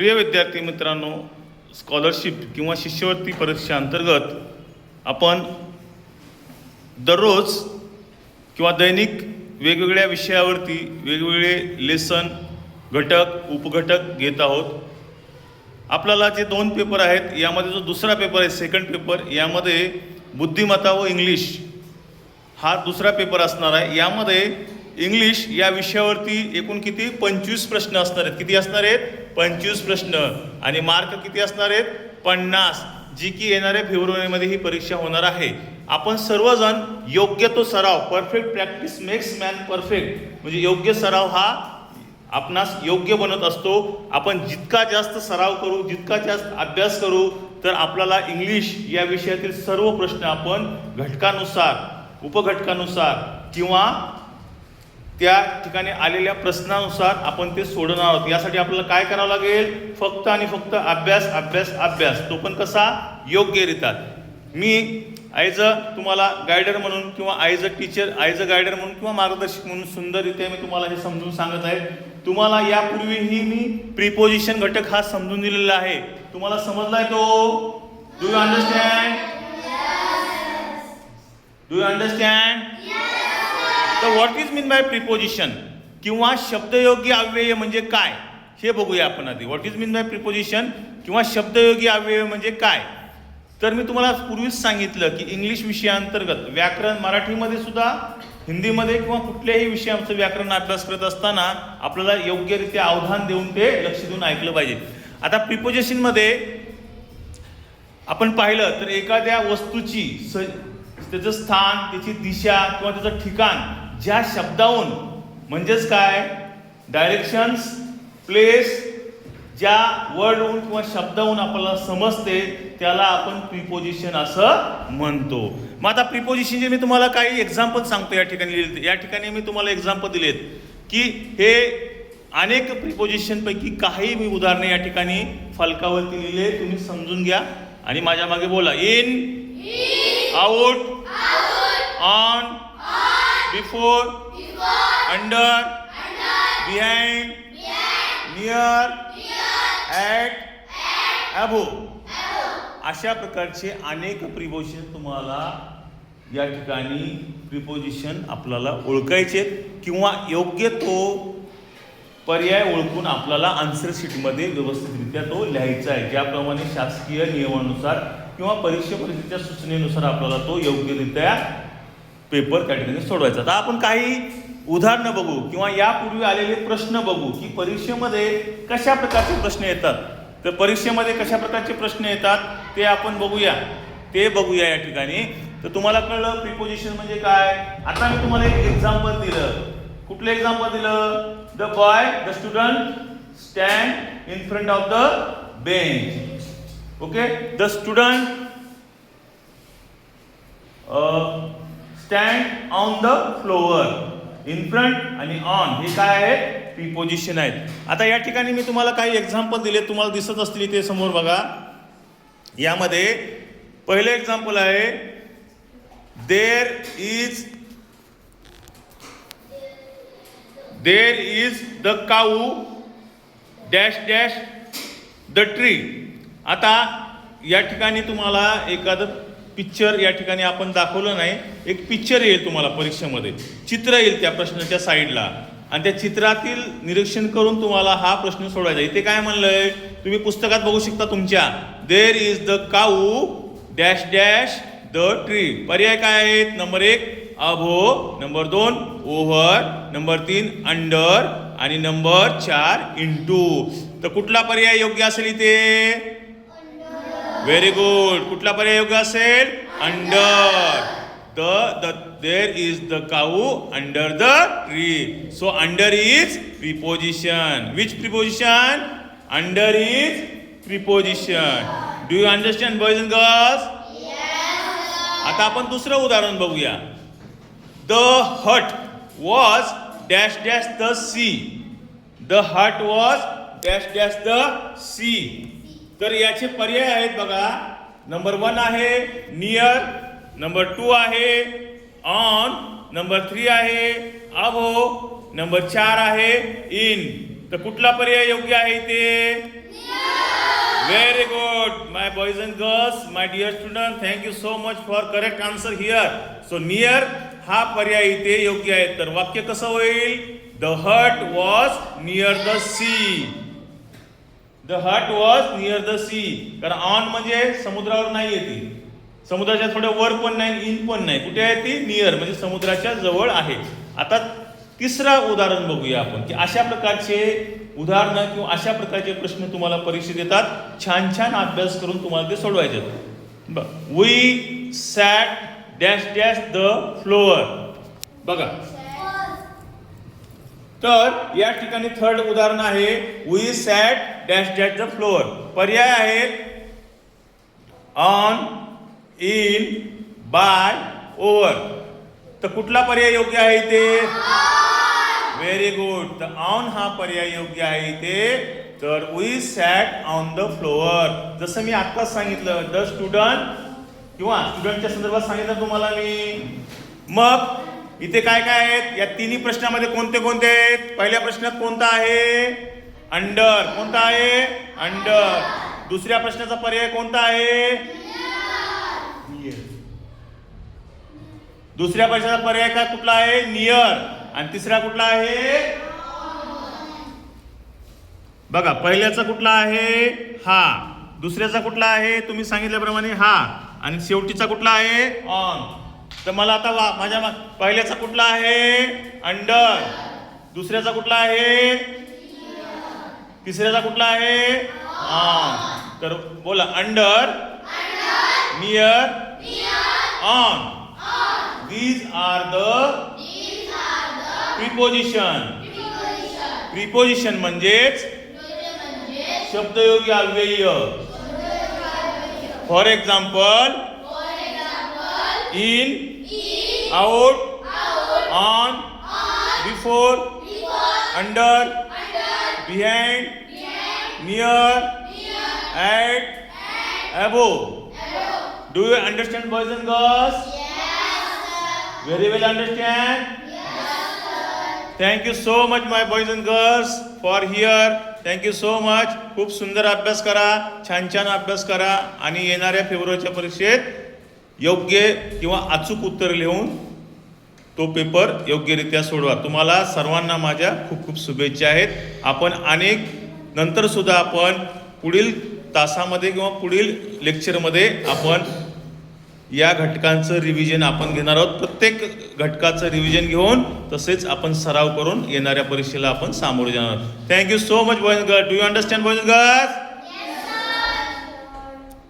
प्रिय विद्यार्थी मित्रांनो, स्कॉलरशिप किंवा शिष्यवृत्ती परीक्षा अंतर्गत आपण दररोज किंवा दैनिक वेगवेगळ्या विषयावरती वेगवेगळे लेसन, घटक, उपघटक घेत आहोत. आपल्याला जे 2 पेपर आहेत, यामध्ये जो दुसरा पेपर आहे सेकंड पेपर, यामध्ये बुद्धिमत्ता व इंग्लिश हा दुसरा पेपर असणार आहे. यामध्ये इंग्लिश या विषयावरती एकूण किती 25 प्रश्न असणार आहेत. किती असणार आहेत? 25 प्रश्न. आणि मार्क किती असणार आहेत? 50, जी की येणाऱ्या फेब्रुवारीमध्ये ही परीक्षा होणार आहे. आपण सर्वजण योग्य तो सराव, perfect practice makes man perfect, म्हणजे योग्य सराव हा आपणास योग्य बनत असतो. आपण जितका जास्त सराव करू, जितका जास्त अभ्यास करू, तर आपल्याला इंग्लिश या विषयातील सर्व प्रश्न आपण घटकानुसार, उपघटकानुसार किंवा त्या ठिकाणी आलेल्या प्रश्नानुसार आपण ते सोडवणार आहोत. यासाठी आपल्याला काय करावं लागेल? फक्त आणि फक्त अभ्यास, अभ्यास, अभ्यास. तो पण कसा? योग्यरित्या. मी ॲज अ तुम्हाला गायडर म्हणून किंवा as a teacher, as a गायडर म्हणून किंवा मार्गदर्शक म्हणून सुंदररित्या मी तुम्हाला हे समजून सांगत आहे. तुम्हाला यापूर्वीही मी प्रिपोजिशन घटक हा समजून दिलेला आहे. तुम्हाला समजलाय तो? Do you understand? Do you understand? तर what is mean by preposition किंवा शब्दयोगी अव्यय म्हणजे काय हे बघूया आपण आधी. What is mean by preposition किंवा शब्दयोगी अव्यय म्हणजे काय? तर मी तुम्हाला पूर्वीच सांगितलं की इंग्लिश विषयाअंतर्गत व्याकरण, मराठीमध्ये सुद्धा, हिंदीमध्ये किंवा कुठल्याही विषयाचं व्याकरण अभ्यास करत असताना आपल्याला योग्यरित्या अवधान देऊन ते लक्ष देऊन ऐकलं पाहिजे. आता प्रिपोजिशनमध्ये आपण पाहिलं तर एखाद्या वस्तूची त्याचं स्थान, त्याची दिशा किंवा त्याचं ठिकाण ज्या शब्दावून, म्हणजेच काय, डायरेक्शन्स, प्लेस, ज्या वर्डहून किंवा शब्दावून आपल्याला समजते त्याला आपण प्रिपोजिशन असं म्हणतो. मग आता प्रिपोजिशनचे मी तुम्हाला काही एक्झाम्पल सांगतो. या ठिकाणी मी तुम्हाला एक्झाम्पल दिलेत की हे अनेक प्रिपोजिशनपैकी काही मी उदाहरणे या ठिकाणी फलकावरती लिहिले. तुम्ही समजून घ्या आणि माझ्या मागे बोला. In, out, on, before, under, behind, near, at, above, अशा प्रकारचे अनेक प्रिपोजिशन तुम्हाला या ठिकाणी प्रिपोजिशन आपल्याला ओळखायचे किंवा योग्य तो पर्याय ओळखून आपल्याला आन्सर शीटमध्ये व्यवस्थितरित्या तो लिहायचा आहे. ज्याप्रमाणे शासकीय नियमानुसार किंवा परीक्षेच्या सूचनेनुसार आपल्याला तो योग्यरित्या पेपर त्या ठिकाणी सोडवायचा. आता आपण काही उदाहरणं बघू किंवा यापूर्वी आलेले प्रश्न बघू की परीक्षेमध्ये कशा प्रकारचे प्रश्न येतात. तर परीक्षेमध्ये कशा प्रकारचे प्रश्न येतात ते आपण बघूया, या ठिकाणी. तर तुम्हाला कळलं प्रिपोजिशन म्हणजे काय. आता मी तुम्हाला एक एक्झाम्पल दिलं. कुठलं एक्झाम्पल दिलं? The boy, the student stand in front of the bench. Okay, the student stand on the floor. In front आणि ऑन हे काय आहे? प्रिपोजिशन आहेत. आता या ठिकाणी मी तुम्हाला काही एक्झाम्पल दिले, तुम्हाला दिसत असतील ते समोर बघा. यामध्ये पहिलं एक्झाम्पल आहे there is the cow dash dash the tree. आता या ठिकाणी तुम्हाला एखादं पिक्चर या ठिकाणी आपण दाखवलं नाही, एक पिक्चर येईल तुम्हाला परीक्षेमध्ये, चित्र येईल त्या प्रश्नाच्या साईडला आणि त्या चित्रातील निरीक्षण करून तुम्हाला हा प्रश्न सोडवायचा. इथे काय म्हणलंय तुम्ही पुस्तकात बघू शकता तुमच्या. There is the cow dash dash the tree. पर्याय काय आहेत? नंबर 1 अबो, नंबर 2 ओव्हर, नंबर 3 अंडर आणि नंबर 4 इंटू. तर कुठला पर्याय योग्य असेल इथे? Very good. कुठला पर्याय योग्य असेल? Under. There is the cow under the tree. So under is preposition. Which preposition? Under is preposition. Do you understand, boys and girls? Yes. आता आपण दुसरं उदाहरण बघूया. The hut was dash dash the sea. The hut was dash dash the sea. तर याचे पर्याय आहेत बघा. नंबर 1 आहे नियर, नंबर 2 आहे ऑन, नंबर 3 आहे अबो, नंबर 4 आहे इन. तर कुठला पर्याय योग्य आहे ते? Very good, my boys and girls, my dear student. Thank you so much for correct answer here. So near हा पर्याय इथे योग्य आहे. तर वाक्य कसं होईल? The hut was near the sea. The hut was near the sea. कारण on म्हणजे समुद्रावर नाही येते. समुद्राच्या थोड्या वर पण नाही, इन पण नाही. कुठे आहे ती? नियर म्हणजे समुद्राच्या जवळ आहे. आता तिसरा उदाहरण बघूया आपण की अशा प्रकारचे उदाहरणं किंवा अशा प्रकारचे प्रश्न तुम्हाला परीक्षेत येतात. छान छान अभ्यास करून तुम्हाला ते सोडवायचे. We sat dash dash the floor. बघा, तर या ठिकाणी थर्ड उदाहरण आहे we sat dash dash the floor. पर्याय आहेत ऑन, इन, बाय, ओव्हर. तर कुठला पर्याय योग्य आहे इथे? Very good. तर ऑन हा पर्याय योग्य आहे इथे. तर we sat on the floor. जसं मी आत्ताच सांगितलं, द स्टुडंट किंवा स्टुडंटच्या संदर्भात सांगितलं तुम्हाला मी. मग इथे काय काय आहेत? या तिन्ही प्रश्नामध्ये कोणते कोणते आहेत? पहिल्या प्रश्नात कोणता आहे? अंडर. कोणता आहे? अंडर. दुसऱ्या प्रश्नाचा पर्याय कोणता आहे? दुसऱ्या प्रश्नाचा पर्याय काय कुठला आहे? नियर. आणि तिसरा कुठला आहे? बघा, पहिल्याचा कुठला आहे? हा. दुसऱ्याचा कुठला आहे? तुम्ही सांगितल्याप्रमाणे हा. आणि शेवटीचा कुठला आहे? ऑन. तर मला आता माझ्या पहिल्याचा कुठला आहे? अंडर. दुसऱ्याचा कुठला आहे? तिसऱ्याचा कुठला आहे? ऑन. तर बोला, under, near, on. These are the preposition. Preposition म्हणजेच शब्दयोगी अव्यय. For example, in, out, on, before, under, behind, near, at, above. Do you understand, boys and girls? Very well understand? Yes, sir. Thank you so much, my boys and girls, for here. Thank you so much. खूप सुंदर अभ्यास करा, छान छान अभ्यास करा आणि येणाऱ्या फेब्रुवारीच्या परीक्षेत योग्य किंवा अचूक उत्तर लिहून तो पेपर योग्यरित्या सोडवा. तुम्हाला सर्वांना माझ्या खूप खूप शुभेच्छा आहेत. आपण अनेक नंतर सुद्धा आपण पुढील तासामध्ये किंवा पुढील लेक्चरमध्ये आपण या घटकांचं रिव्हिजन आपण घेणार आहोत. प्रत्येक घटकाचं रिव्हिजन घेऊन तसेच आपण सराव करून येणाऱ्या परीक्षेला आपण सामोरे जाणार. Thank you so much boys girls. Do you understand boys girls?